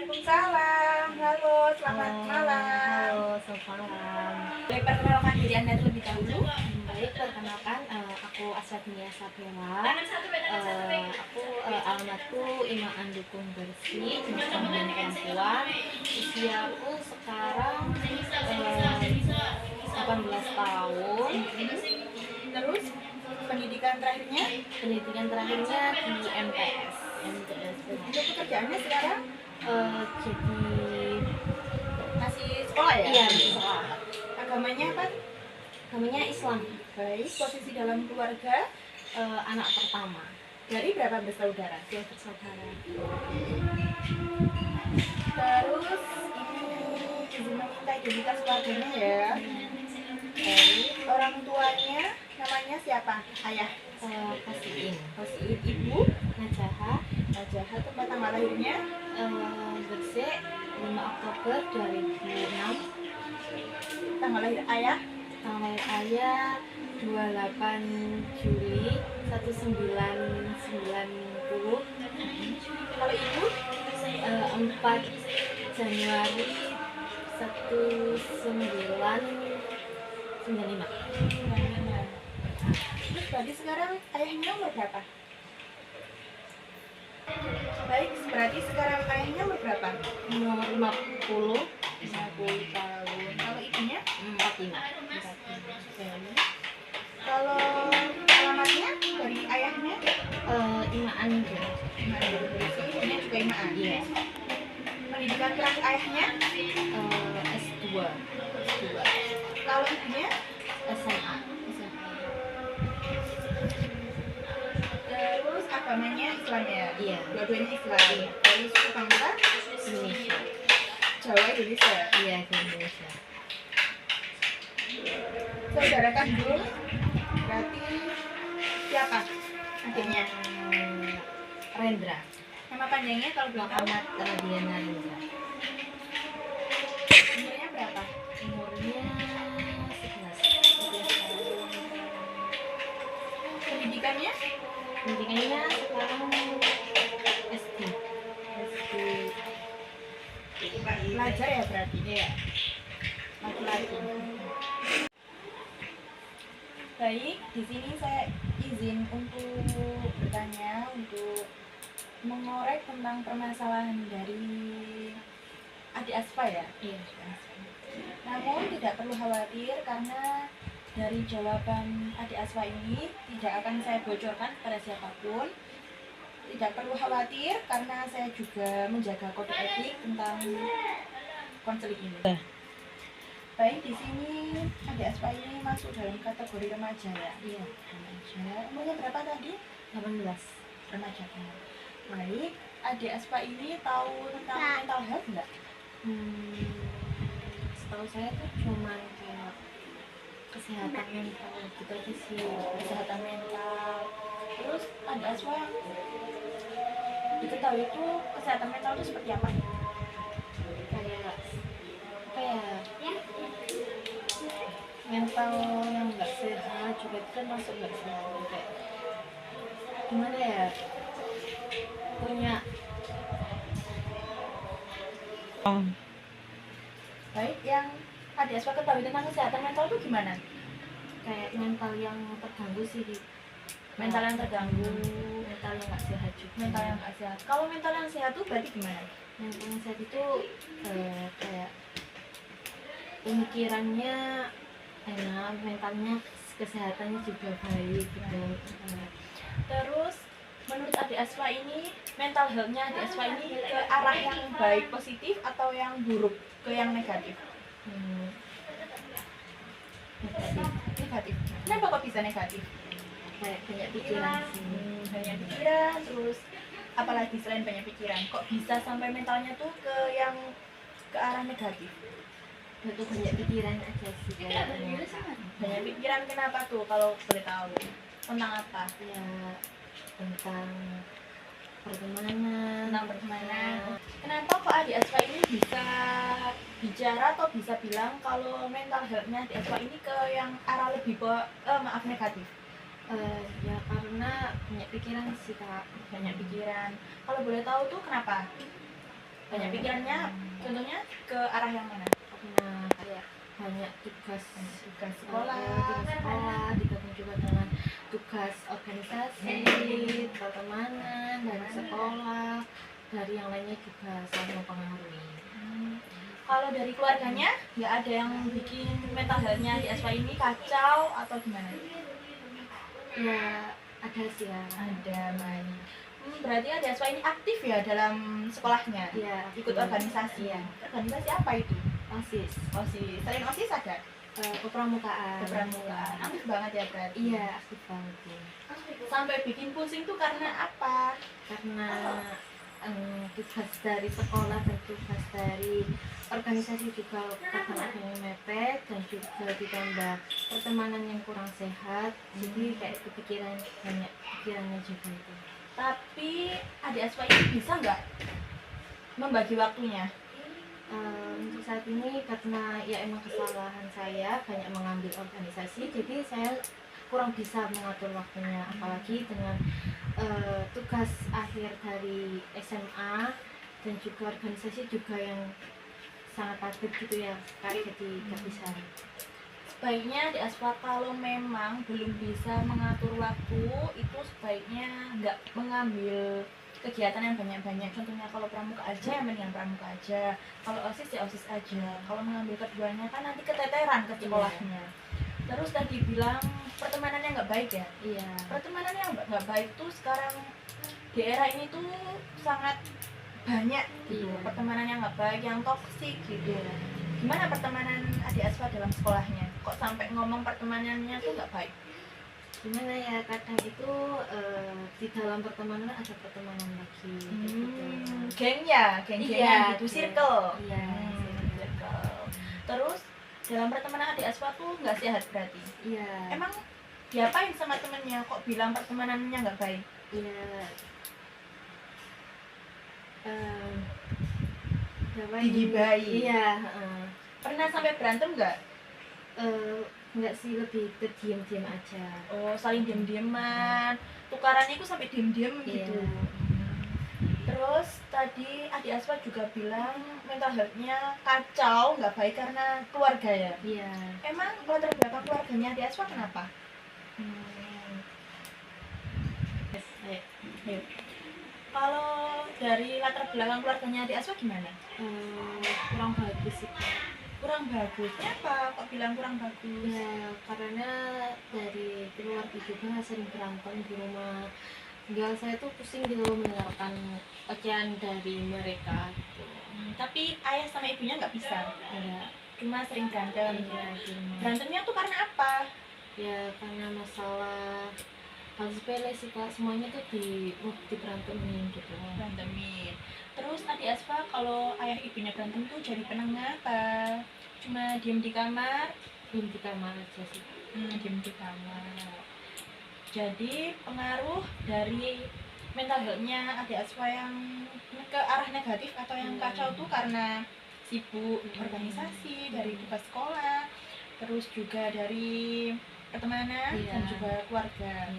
Waalaikumsalam. Halo, selamat malam. Halo, selamat malam. Boleh perkenalkan diri Anda terlebih dahulu? Baik, perkenalkan, aku Aswadnia Sapela. Alamatku Imam Andukung Bersih, jenis kelamin perempuan. Usiaku sekarang 18 tahun. Terus pendidikan terakhirnya? Pendidikan terakhirnya di MTS. Untuk pekerjaannya sekarang Jadi masih sekolah ya? iya, di sekolah. Agamanya apa? Namanya Islam. Baik, posisi dalam keluarga Anak pertama. dari berapa bersaudara? 2 bersaudara. Terus ini izin meminta identitas keluarganya ya. Baik, orang tuanya namanya siapa? Ayah. Kasihin. Kasihin. Ibu Najaha. Najah. Tempat tanggal lahirnya Gresik 5 Oktober 2006. tanggal lahir ayah Tanggal lahir ayah 28 Juli 1990. kalau ibu 4 Januari 1995. terus berarti sekarang ayahnya umur berapa? Baik, berarti sekarang ayahnya umur berapa? Umur 50. 50 tahun. Kalau ibunya 45. kalau alamatnya dari ayahnya Imaan juga. ibunya juga Imaan. Iya. Pendidikan terakhir ayahnya S2. kalau ibunya SMA. terus agamanya Islam ya? Iya. Dua-duanya Islam. Dari suku bangsa Indonesia. Jawa Indonesia. Iya, ke Indonesia. Saudara kandung berarti siapa adiknya? Rendra. Nama panjangnya kalau belum tahu Muhammad Radiana Rendra. umurnya berapa? Umurnya 11 tahun. Pendidikannya Pendidikannya sekarang SD. pelajar ya berarti? Iya. Laki-laki. Baik, di sini saya izin untuk bertanya, untuk mengorek tentang permasalahan dari adik Asfa ya. Iya. Namun tidak perlu khawatir karena dari jawaban adik Asfa ini tidak akan saya bocorkan kepada siapapun. Tidak perlu khawatir karena saya juga menjaga kode etik tentang konseling ini. Baik, di sini adik Asfa ini masuk dalam kategori remaja ya. Iya. Remaja. Umurnya berapa tadi? 18. Remaja. Baik, adik Asfa ini tahu tentang mental health enggak? Setahu saya tuh cuman kayak kesehatan mental gitu aja sih. Kesehatan mental. Terus adik Asfa yang diketahui itu kesehatan mental itu seperti apa? Kayak apa ya? Mental yang Nggak sehat juga itu kan masuk nggak sehat kayak gimana ya? Punya baik, yang adik Asfa ketahui tentang kesehatan mental itu gimana? kayak mental yang terganggu sih. Mental yang terganggu, Mental yang nggak sehat juga. mental yang nggak sehat. Kalau mental yang sehat itu berarti gimana? Mental yang sehat itu kayak pemikirannya enak, mentalnya kesehatannya juga baik gitu. Terus menurut adik Asfa ini mental health-nya adik Asfa ini ke arah yang baik positif atau yang buruk ke yang negatif? Negatif. Negatif. Kenapa kok bisa negatif? Kayak banyak pikiran sih. Banyak pikiran, terus apalagi selain banyak pikiran, kok bisa sampai mentalnya tuh ke arah negatif? Itu banyak pikiran aja sih kayak Banyak pikiran kenapa tuh kalau boleh tahu? Tentang apa? ya tentang pertemanan. Tentang pertemanan. Kenapa kok adik Asfa ini bisa bicara atau bisa bilang kalau mental health-nya adik Asfa ini ke yang arah lebih negatif? Ya karena banyak pikiran sih Kak. Banyak pikiran. Kalau boleh tahu tuh kenapa? Banyak pikirannya, contohnya ke arah yang mana? karena kayak banyak tugas Sekolah. digabung juga dengan tugas organisasi, pertemanan dari sekolah, dari yang lainnya juga sangat mempengaruhi. Kalau dari keluarganya nggak ada yang bikin mental health-nya di Aswa ini kacau atau gimana? Ya ada sih ya. Ada main. Berarti ada Aswa ini aktif ya dalam sekolahnya? Iya, Ikut organisasi ya. Organisasi apa itu? OSIS. OSIS. Selain OSIS ada? Kepramukaan. Kepramukaan. Aktif banget ya berarti. Iya, aktif banget ya. Sampai bikin pusing tuh karena apa? Karena tugas dari sekolah dan tugas dari organisasi juga kadang ada yang mepet, dan juga ditambah pertemanan yang kurang sehat, jadi kayak kepikiran, banyak pikirannya juga itu. Tapi adik Aswa ini bisa nggak membagi waktunya? Untuk saat ini karena ya emang kesalahan saya banyak mengambil organisasi, jadi saya kurang bisa mengatur waktunya, apalagi dengan tugas akhir dari SMA dan juga organisasi juga yang sangat padat gitu ya, kayak jadi gak bisa. Sebaiknya di Aswa kalau memang belum bisa mengatur waktu itu sebaiknya nggak mengambil kegiatan yang banyak-banyak. Contohnya kalau pramuka aja ya mendingan pramuka aja, kalau OSIS ya OSIS aja. Kalau mengambil keduanya kan nanti keteteran ke sekolahnya. Terus tadi bilang pertemanannya nggak baik ya? Iya. Pertemanan yang nggak baik tuh sekarang di era ini tuh sangat banyak gitu. Iya. Pertemanan yang nggak baik, yang toksik gitu. Gimana pertemanan adik Aswa dalam sekolahnya? Kok sampai ngomong pertemanannya tuh nggak baik? Gimana ya, kadang itu di dalam pertemanan ada pertemanan lagi gitu. Geng ya, geng-gengan gitu, circle. Iya, Circle. Terus dalam pertemanan adik Aswa tuh nggak sehat berarti? iya. Emang diapain sama temennya kok bilang pertemanannya nggak baik? Iya. Digibahi. Iya. Pernah sampai berantem nggak? Enggak sih, lebih ke diam-diam aja. Oh, saling diem-dieman. Tukarannya itu sampai diem-diem Iya. gitu. Terus tadi adik Aswa juga bilang mental health-nya kacau, nggak baik karena keluarga ya. Iya. Emang latar belakang keluarganya adik Aswa kenapa? Ayo. Kalau dari latar belakang keluarganya adik Aswa gimana? Kurang bagus sih, Kak. Kurang bagusnya apa? Kok bilang kurang bagus? Ya, karena dari keluarga juga sering berantem di rumah. Tinggal saya tuh pusing gitu mendengarkan ocehan dari mereka gitu. Tapi ayah sama ibunya nggak bisa. Ya, Cuma sering berantem. iya, di rumah. Berantemnya tuh karena apa? Ya, karena masalah hal sepele sih, Kak. Semuanya tuh diberantemin gitu. Berantemin. Terus adik Asfa kalau ayah ibunya berantem tuh jadi penengah apa? Cuma diem di kamar? Diem di kamar aja sih. Diem di kamar. Jadi pengaruh dari mental health-nya adik Asfa yang ke arah negatif atau yang kacau tuh karena sibuk organisasi, dari tugas sekolah, terus juga dari pertemanan dan juga keluarga.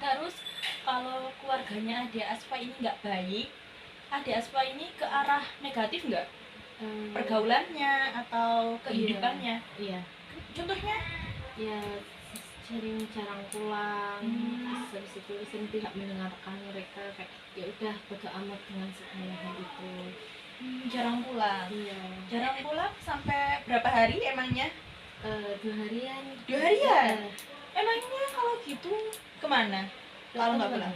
Terus kalau keluarganya adik Asfa ini nggak baik, adik Asfa ini ke arah negatif nggak? Pergaulannya atau kehidupannya? Iya. Contohnya? Ya, sering jarang pulang, terus itu sering tidak mendengarkan mereka, kayak ya udah bodo amat dengan segala hal itu. Jarang pulang. Iya. Jarang pulang sampai berapa hari emangnya? 2 harian. 2 harian? Emangnya kalau gitu kemana? Kalau nggak pulang?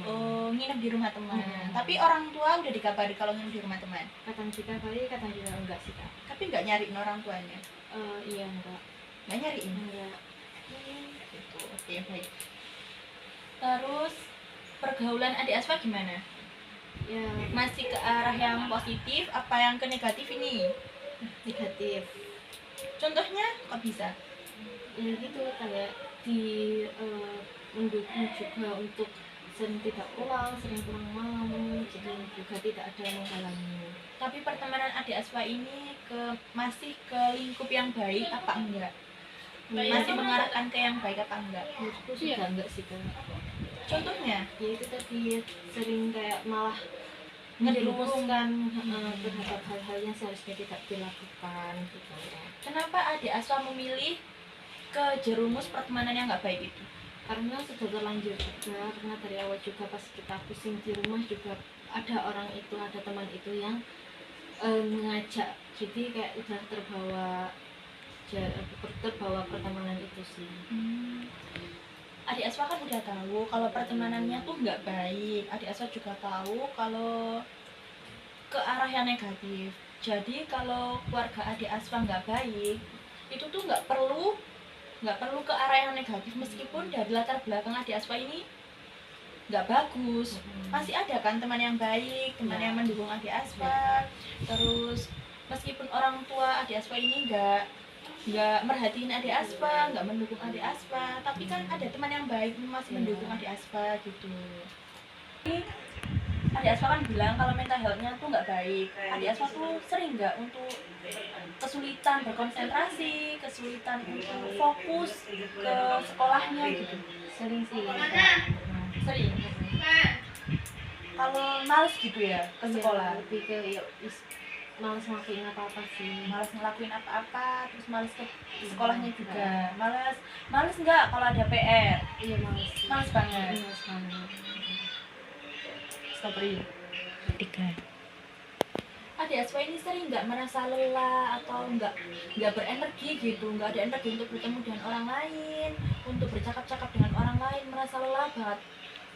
Oh, nginep di rumah teman. Tapi orang tua udah dikabari kalau nginep di rumah teman? Kadang dikabari, kadang juga enggak sih, Kak. Tapi nggak nyariin orang tuanya? Iya, enggak. Nggak nyariin? Enggak. Gitu. Oke, baik. Terus pergaulan adik Asfa gimana? Ya, Masih ke arah yang positif apa yang ke negatif ini? negatif. Contohnya kok bisa? Ya gitu, kayak mendukung juga untuk sering tidak pulang malam, jadi juga tidak ada yang menghalangi. Tapi pertemanan adik Asfa ini masih ke lingkup yang baik apa enggak? Masih mengarahkan ke yang baik apa enggak? Menurutku sudah enggak sih, Kak. Contohnya? Ya itu tadi, sering kayak malah menjerumuskan terhadap hal-hal yang seharusnya tidak dilakukan gitu. Kenapa adik Aswa memilih ke jerumus pertemanan yang nggak baik itu? Karena sudah terlanjur juga, karena dari awal juga pas kita pusing di rumah juga ada orang itu, ada teman itu yang mengajak, jadi kayak udah terbawa pertemanan itu sih. Adik Aswa kan udah tahu kalau pertemanannya tuh nggak baik. Adik Aswa juga tahu kalau ke arah yang negatif. Jadi kalau keluarga adik Aswa nggak baik, itu tuh nggak perlu ke arah yang negatif, meskipun dari latar belakang adik Aswa ini nggak bagus. Pasti ada kan teman yang baik, teman yang mendukung adik Aswa. Terus meskipun orang tua adik Aswa ini nggak merhatiin adik Aspa, nggak mendukung adik Aspa, tapi kan ada teman yang baik masih mendukung adik Aspa gitu. Adik Aspa kan bilang kalau mental health-nya tuh nggak baik. Adik Aspa tuh sering nggak untuk kesulitan berkonsentrasi, kesulitan untuk fokus ke sekolahnya gitu. Sering sih. Sering. Kalau males gitu ya ke sekolah. Lebih ke males ngelakuin apa-apa sih, Males ngelakuin apa-apa, terus males ke sekolahnya juga. Males nggak kalau ada PR? Iya males. Males banget. Males banget. Stopri. 3. Adik Aswa ini sering nggak merasa lelah atau nggak berenergi gitu, nggak ada energi untuk bertemu dengan orang lain, untuk bercakap-cakap dengan orang lain, merasa lelah banget.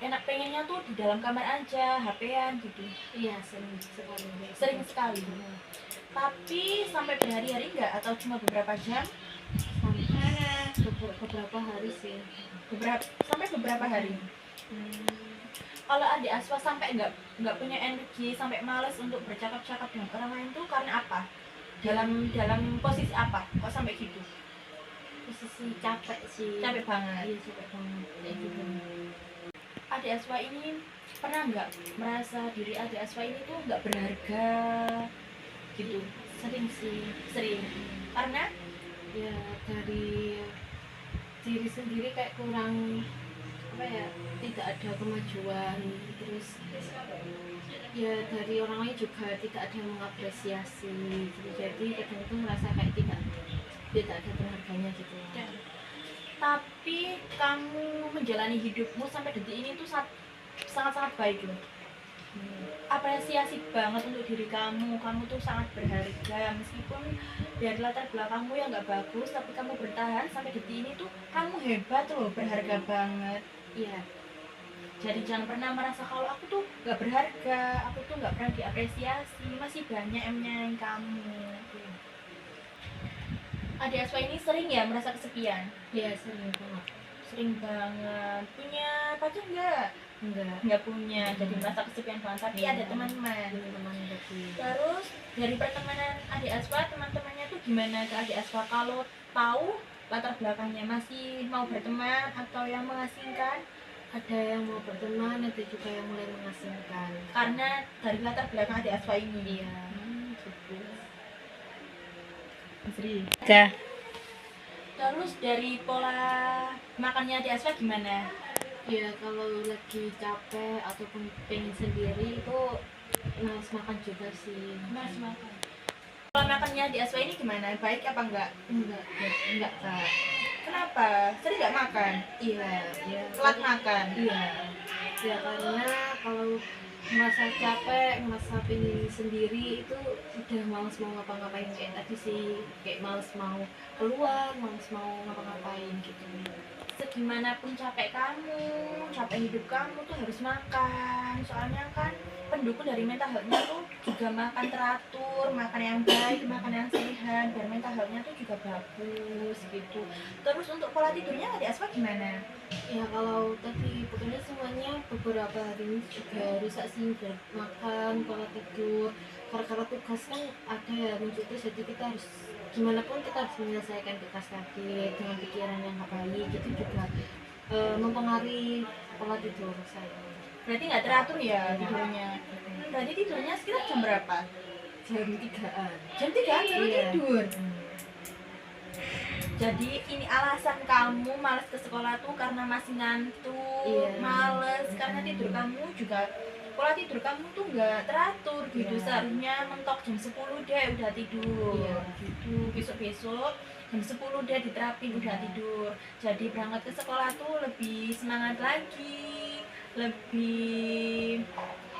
Enak pengennya tuh di dalam kamar aja, HP-an gitu. Iya sering sekali. Sering sekali. Tapi sampai berhari-hari nggak atau cuma beberapa jam? Beberapa hari sih. Sampai beberapa hari. Kalau adik Aswa sampai nggak punya energi, sampai males untuk bercakap-cakap dengan orang lain tuh karena apa? Dalam posisi apa? Kok sampai gitu? Posisi capek sih. Capek banget. Iya capek banget. Kayak gitu. Adik Aswa ini pernah nggak merasa diri adik Aswa ini tuh nggak berharga gitu? Sering sih. Sering. Karena Ya dari diri sendiri kayak kurang apa ya, tidak ada kemajuan, terus ya dari orang lain juga tidak ada yang mengapresiasi gitu. Jadi kadang itu merasa kayak tidak ada berharganya gitu. tapi kamu menjalani hidupmu sampai detik ini tuh sangat-sangat baik loh. Apresiasi banget untuk diri kamu tuh sangat berharga, meskipun dari latar belakangmu yang nggak bagus, tapi kamu bertahan sampai detik ini tuh kamu hebat loh, berharga banget. Iya. Jadi jangan pernah merasa kalau aku tuh nggak berharga, aku tuh nggak pernah diapresiasi, masih banyak yang menyayangi kamu. Adik Aswa ini sering ya merasa kesepian? Iya sering banget. Sering banget. Punya pacar nggak? Nggak punya, jadi merasa kesepian banget, tapi ada teman-teman. Terus dari pertemanan adik Aswa, teman-temannya tuh gimana ke adik Aswa? Kalau tahu latar belakangnya, masih mau berteman atau yang mengasingkan? Ada yang mau berteman, ada juga yang mulai mengasingkan Karena dari latar belakang adik Aswa ini. Iya. Gitu. Sri. 3. Terus dari pola makannya adik Aswa gimana? Ya kalau lagi capek ataupun pengen sendiri itu males makan juga sih. Mas makan. Pola makannya adik Aswa ini gimana? Baik apa enggak? Enggak Kak. Kenapa? Sering nggak makan? Iya. Telat makan? Iya. Ya karena kalau masa capek, masa pengen sendiri itu udah males mau ngapa-ngapain kayak tadi sih, kayak males mau keluar, males mau ngapa-ngapain gitu. Segimanapun capek kamu, capek hidup kamu tuh harus makan. Soalnya kan pendukung dari mental health-nya tuh juga makan teratur, makan yang baik, makan yang sehat, biar mental health-nya tuh juga bagus gitu. Terus untuk pola tidurnya adik Aswa gimana? Ya kalau tadi pokoknya semuanya beberapa hari ini juga rusak sih, buat makan, pola tidur, karena tugas kan ada ya muncul terus, jadi kita harus gimana pun kita harus menyelesaikan tugas tadi dengan pikiran yang nggak baik, itu juga mempengaruhi pola tidur saya. Berarti nggak teratur ya tidurnya? Berarti tidurnya sekitar jam berapa? Jam 3-an. Jam 3 baru Iya. tidur? Jadi ini alasan kamu malas ke sekolah tuh karena masih ngantuk, Iya. males, karena tidur kamu juga pola tidur kamu tuh nggak teratur gitu. Iya. Seharusnya mentok jam 10 deh udah tidur. Iya. Gitu. Besok-besok jam 10 deh diterapin udah Iya. tidur. Jadi berangkat ke sekolah tuh lebih semangat lagi, lebih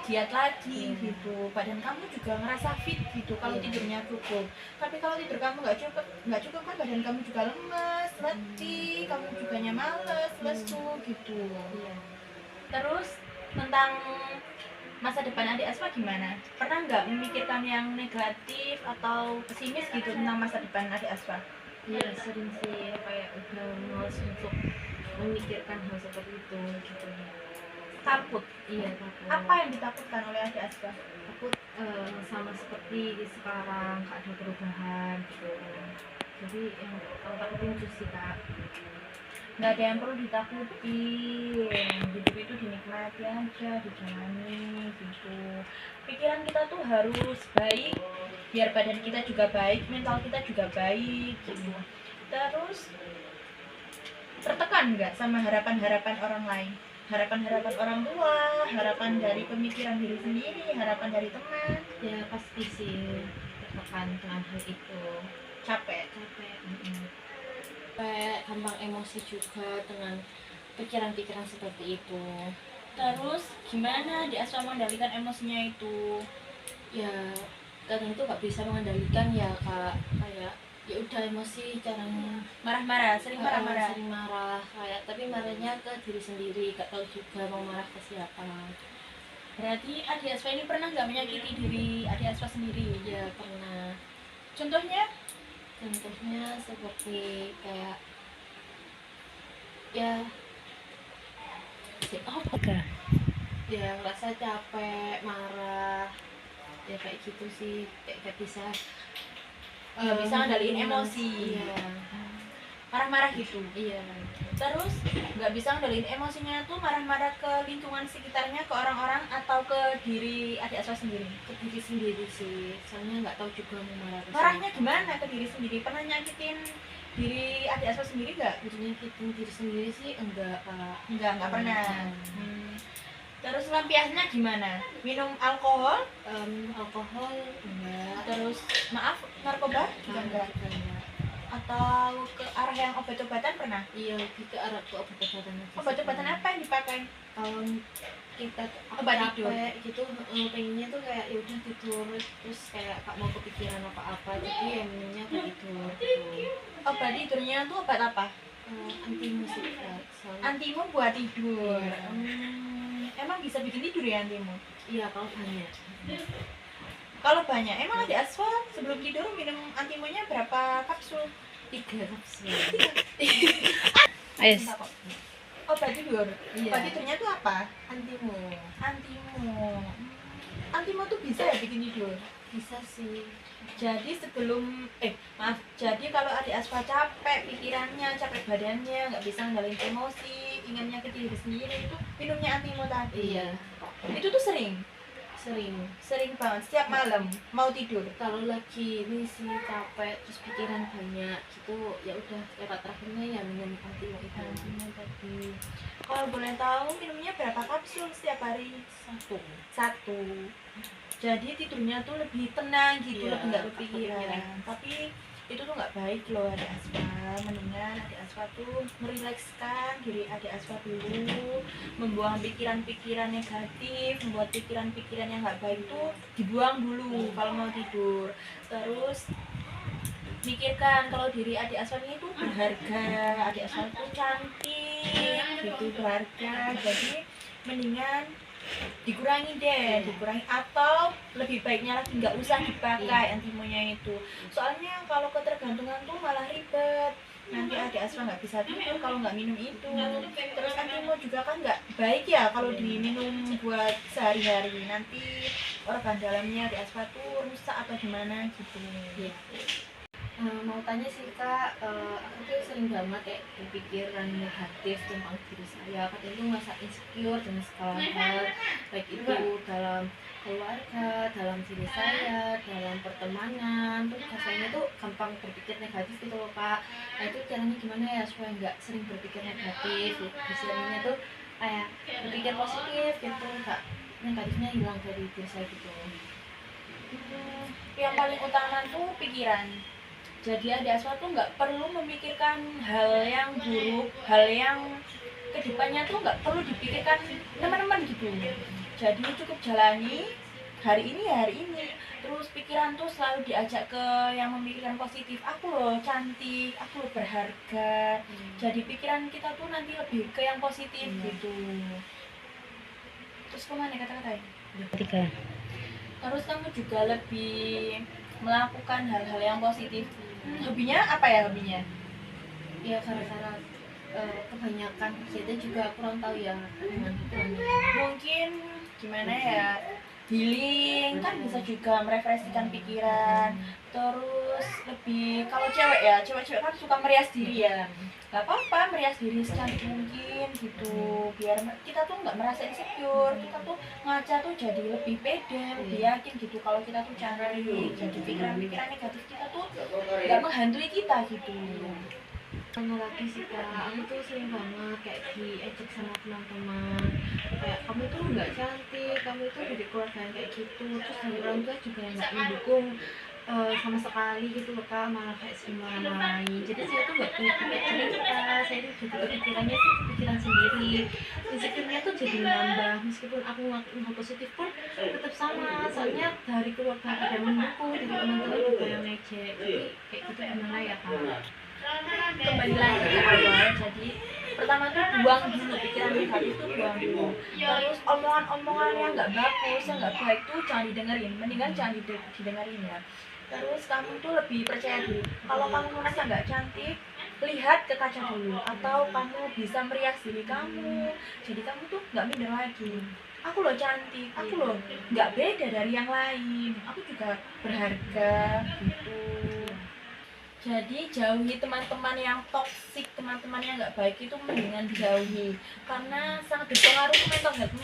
giat lagi Iya. gitu. Badan kamu juga ngerasa fit gitu kalau Iya. tidurnya cukup. Tapi kalau tidur kamu nggak cukup kan badan kamu juga lemes, letih, kamu juga males, lesu gitu. Iya. Terus tentang masa depan adik Asma gimana? Pernah nggak memikirkan yang negatif atau pesimis gitu tentang masa depan adik Asma? Iya, sering sih kayak udah males untuk memikirkan hal seperti itu gitu. Takut. Iya, takut. Apa yang ditakutkan oleh adik Asma? Takut sama seperti sekarang gak ada perubahan gitu. Jadi yang kalau takutin itu sih Kak. Nggak ada yang perlu ditakutin, hidup itu dinikmati aja, dijalani gitu. Pikiran kita tuh harus baik biar badan kita juga baik, mental kita juga baik gitu. Terus tertekan nggak sama harapan-harapan orang lain, harapan-harapan orang tua, harapan dari pemikiran diri sendiri, harapan dari teman? Ya pasti sih tertekan dengan hal itu. Capek. Kayak gampang emosi juga dengan pikiran-pikiran seperti itu. Terus gimana di Asma mengendalikan emosinya itu? Ya kadang itu nggak bisa mengendalikan ya Kak, kayak ya udah emosi caranya Marah-marah, sering marah-marah. sering marah kayak, tapi marahnya ke diri sendiri, gak tahu juga mau marah ke siapa. Berarti adik Aswa ini pernah nggak menyakiti diri adik Aswa sendiri? Ya pernah. Contohnya? Contohnya seperti kayak ya ya ngerasa capek, marah, ya kayak gitu sih, kayak gak bisa Nggak bisa ngendaliin emosi. Iya. Marah-marah gitu. Iya. Terus nggak bisa ngendaliin emosinya tuh marah-marah ke lingkungan sekitarnya, ke orang-orang atau ke diri adik Aswa sendiri? Ke diri sendiri sih, soalnya nggak tahu juga mau marah ke Marahnya siapa. gimana ke diri sendiri? Pernah nyakitin diri adik Aswa sendiri nggak? Nyakitin diri sendiri sih enggak Kak. Nggak pernah. Terus lampiasnya gimana? Minum alkohol? Alkohol enggak. Terus maaf, narkoba juga enggak? Atau ke arah yang obat-obatan pernah? Iya, lebih ke arah ke obat-obatan aja. Obat-obatan apa yang dipakai? Kalau kita Obat tidur gitu, pengennya tuh kayak ya udah tidur, terus kayak gak mau kepikiran apa-apa, jadi ya minumnya ke tidur gitu. Obat tidurnya tuh obat apa? Antimu sih Kak. Antimu buat tidur. Iya. Emang bisa bikin tidur ya antimu? Iya, kalau banyak. Kalau banyak, emang adik Aswa sebelum tidur minum antimunya berapa kapsul? 3 kapsul. Ayo. Obat tidur. Iya. Obat tidurnya tuh apa? Antimu. Antimu tuh bisa ya bikin tidur? Bisa sih. Jadi jadi kalau adik Aswa capek pikirannya, capek badannya, nggak bisa ngendalin emosi, ingin nyakiti diri sendiri, itu minumnya antimo tadi. Iya. Itu tuh sering banget setiap malam mau tidur. Kalau lagi ini sih capek terus pikiran banyak gitu, ya udah lewat terakhirnya ya minum antimo itu. Antimo tadi. Kalau boleh tahu minumnya berapa kapsul setiap hari? Satu. Jadi tidurnya tuh lebih tenang gitu, Iya, lebih nggak kepikiran. berpikiran. Tapi itu tuh nggak baik loh adik Aswa. Mendingan adik Aswa tuh merilekskan diri adik Aswa dulu, membuang pikiran-pikiran negatif, membuat pikiran-pikiran yang nggak baik tuh dibuang dulu kalau mau tidur. Terus pikirkan kalau diri adik Aswa ini tuh berharga, adik Aswa tuh cantik gitu, berharga. Jadi mendingan dikurangi atau lebih baiknya lagi nggak usah dipakai antimonya itu. Soalnya kalau ketergantungan tuh malah ribet, nanti adik Aswa nggak bisa tidur kalau nggak minum itu. Terus antimo juga kan nggak baik ya kalau diminum buat sehari-hari, nanti organ dalamnya adik Aswa tuh rusak atau gimana gitu. Mau tanya sih Kak, aku tuh sering banget kayak berpikiran negatif tentang diri saya. Kadang tuh merasa insecure dengan segala hal, baik itu dalam keluarga, dalam diri saya, dalam pertemanan. Terus rasanya tuh gampang berpikir negatif gitu loh Kak. Nah itu caranya gimana ya supaya nggak sering berpikir negatif? Istilahnya tuh kayak berpikir positif gitu Kak. negatifnya hilang dari diri saya gitu. Yang paling utama tuh pikiran. Jadi adik Aswa tuh nggak perlu memikirkan hal yang buruk, hal yang kedepannya tuh nggak perlu dipikirkan teman-teman gitu. Jadi cukup jalani hari ini ya hari ini. Terus pikiran tuh selalu diajak ke yang memikirkan positif. Aku loh cantik, aku loh berharga. Jadi pikiran kita tuh nanti lebih ke yang positif gitu. Terus kemana kata-katanya? Tiga. Terus kamu juga lebih melakukan hal-hal yang positif. Hobinya apa ya hobinya? Ya karena kebanyakan kita juga kurang tahu ya dengan Mungkin gimana ya, healing kan bisa juga merefleksikan pikiran. Terus lebih kalau cewek ya, cewek-cewek kan suka merias diri ya, nggak apa-apa merias diri secantik mungkin gitu, biar kita tuh nggak merasa insecure, kita tuh ngaca tuh jadi lebih pede, lebih yakin gitu kalau kita tuh cantik. Jadi pikiran-pikiran negatif kita tuh nggak menghantui kita gitu. Sama lagi sih Kak, aku tuh sering banget kayak diejek sama teman-teman kayak kamu tuh nggak cantik, kamu itu dari keluarga yang kayak gitu, terus dari orang tua juga nggak mendukung sama sekali gitu loh Kak, malah kayak semarahin. Jadi saya tuh nggak punya pikiran cerita, saya tuh jadi kepikirannya tuh kepikiran sendiri, insecure-nya tuh jadi nambah. Meskipun aku ngelakuin hal positif pun tetap sama, soalnya dari keluarga ada yang mendukung, dari teman-teman juga yang ngejek. Jadi kayak gitu gimana ya Kak? Kembali lagi ke awal, jadi pertama tuh buang dulu pikiran negatif tuh, buang dulu. Terus omongan-omongan yang nggak bagus, yang nggak baik tuh jangan didengerin, mendingan jangan didengerin ya. Terus kamu tuh lebih percaya diri. Kalau kamu merasa nggak cantik, lihat ke kaca dulu, atau kamu bisa merias diri kamu. Jadi kamu tuh nggak minder lagi. Aku loh cantik, aku loh nggak beda dari yang lain, aku juga berharga gitu. Jadi jauhi teman-teman yang toksik, teman-teman yang nggak baik itu mendingan dijauhi, karena sangat berpengaruh ke mental health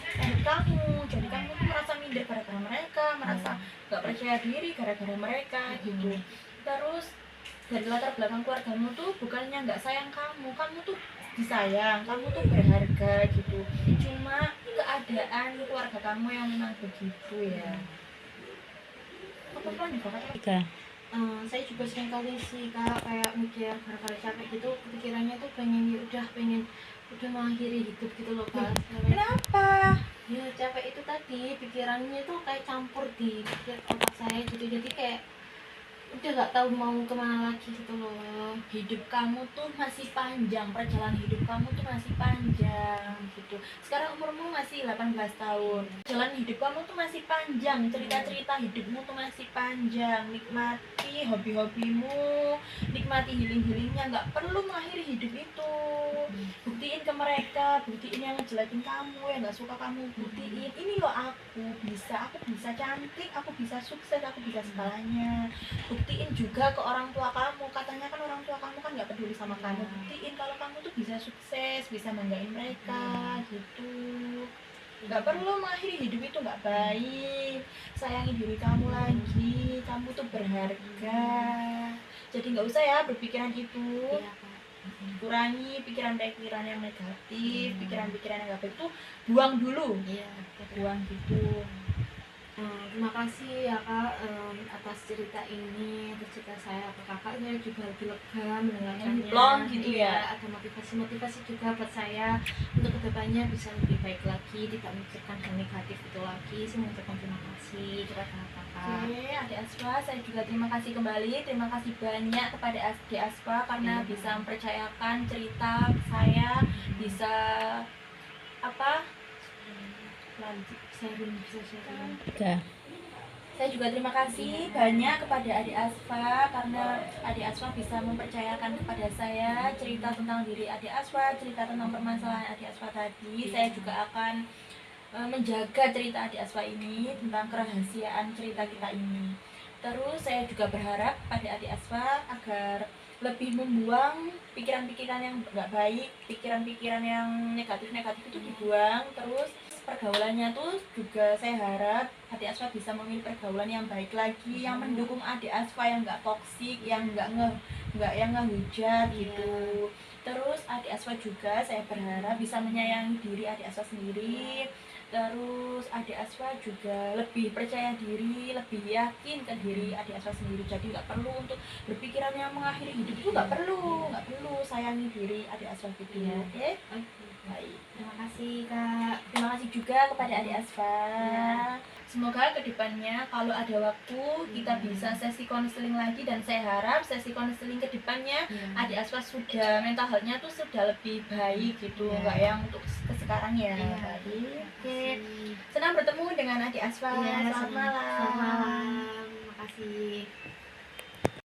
kamu. Jadi kamu tuh merasa minder gara-gara mereka, merasa nggak percaya diri gara-gara mereka gitu. Terus dari latar belakang keluargamu tuh bukannya nggak sayang kamu, kamu tuh disayang, kamu tuh berharga gitu. Cuma keadaan keluarga kamu yang memang begitu ya. Apa nih kata? Tiga. Saya juga sering kali sih Kak kayak mikir gara-gara capek gitu, kepikirannya tuh pengen udah mengakhiri hidup gitu loh Kak. Kenapa? Ya capek itu tadi, pikirannya tuh kayak campur di otak saya gitu, jadi kayak udah nggak tahu mau kemana lagi gitu loh. Hidup kamu tuh masih panjang, perjalanan hidup kamu tuh masih panjang gitu. Sekarang umurmu masih 18 tahun, jalan hidup kamu tuh masih panjang, cerita-cerita hidupmu tuh masih panjang. Nikmati hobi-hobimu, nikmati healing-healingnya, nggak perlu mengakhiri hidup itu. Buktiin ke mereka, buktiin yang ngejelekin kamu, yang nggak suka kamu, buktiin ini loh aku bisa cantik, aku bisa sukses, aku bisa segalanya. Buktiin juga ke orang tua kamu, katanya kan orang tua kamu kan nggak peduli sama kamu. Buktiin kalau kamu tuh bisa sukses, bisa manggain mereka gitu. Nggak perlu mengakhiri hidup itu, nggak baik. Sayangi diri kamu lagi, kamu tuh berharga. Jadi nggak usah ya berpikiran itu. Iya Kak. Kurangi pikiran-pikiran yang negatif, pikiran-pikiran yang nggak baik tuh buang dulu. Iya. Buang gitu. Terima kasih ya Kak atas cerita ini, atas cerita saya ke Kakak. Saya juga lebih lega mendengarkannya. Plong gitu ya. Iya, ada motivasi juga buat saya untuk kedepannya bisa lebih baik lagi, tidak memikirkan hal negatif itu lagi. Saya mengucapkan terima kasih kepada Kakak. Oke, Adik Aswa, saya juga terima kasih kembali. Terima kasih banyak kepada Adik Aswa karena bisa mempercayakan cerita saya, bisa apa? Lanjut. Bisa sharing. Tiga. Saya juga terima kasih banyak kepada Adik Aswa karena Adik Aswa bisa mempercayakan kepada saya cerita tentang diri Adik Aswa, cerita tentang permasalahan Adik Aswa tadi. Saya juga akan menjaga cerita Adik Aswa ini tentang kerahasiaan cerita kita ini. Terus saya juga berharap pada Adik Aswa agar lebih membuang pikiran-pikiran yang nggak baik, pikiran-pikiran yang negatif-negatif itu dibuang. Terus pergaulannya tuh juga saya harap Adik Aswa bisa memilih pergaulan yang baik lagi, yang mendukung Adik Aswa, yang nggak toksik, yang nggak yang ngehujat gitu. Terus Adik Aswa juga saya berharap bisa menyayangi diri Adik Aswa sendiri, Terus adik Aswa juga lebih percaya diri, lebih yakin ke diri adik Aswa sendiri. Jadi nggak perlu untuk berpikirannya mengakhiri hidup itu, nggak perlu, sayangi diri adik Aswa gitu. Iya. Oke? Oke. Baik. Terima kasih Kak. Terima kasih juga kepada adik Asfa. Ya. Semoga kedepannya kalau ada waktu kita bisa sesi konseling lagi, dan saya harap sesi konseling kedepannya Ya. adik Asfa sudah mental health-nya tuh sudah lebih baik gitu, Ya. nggak yang untuk sekarang ya. Iya. Baik. Terima Oke. kasih. Senang bertemu dengan adik Asfa. Iya, Selamat malam. Selamat malam. Terima kasih.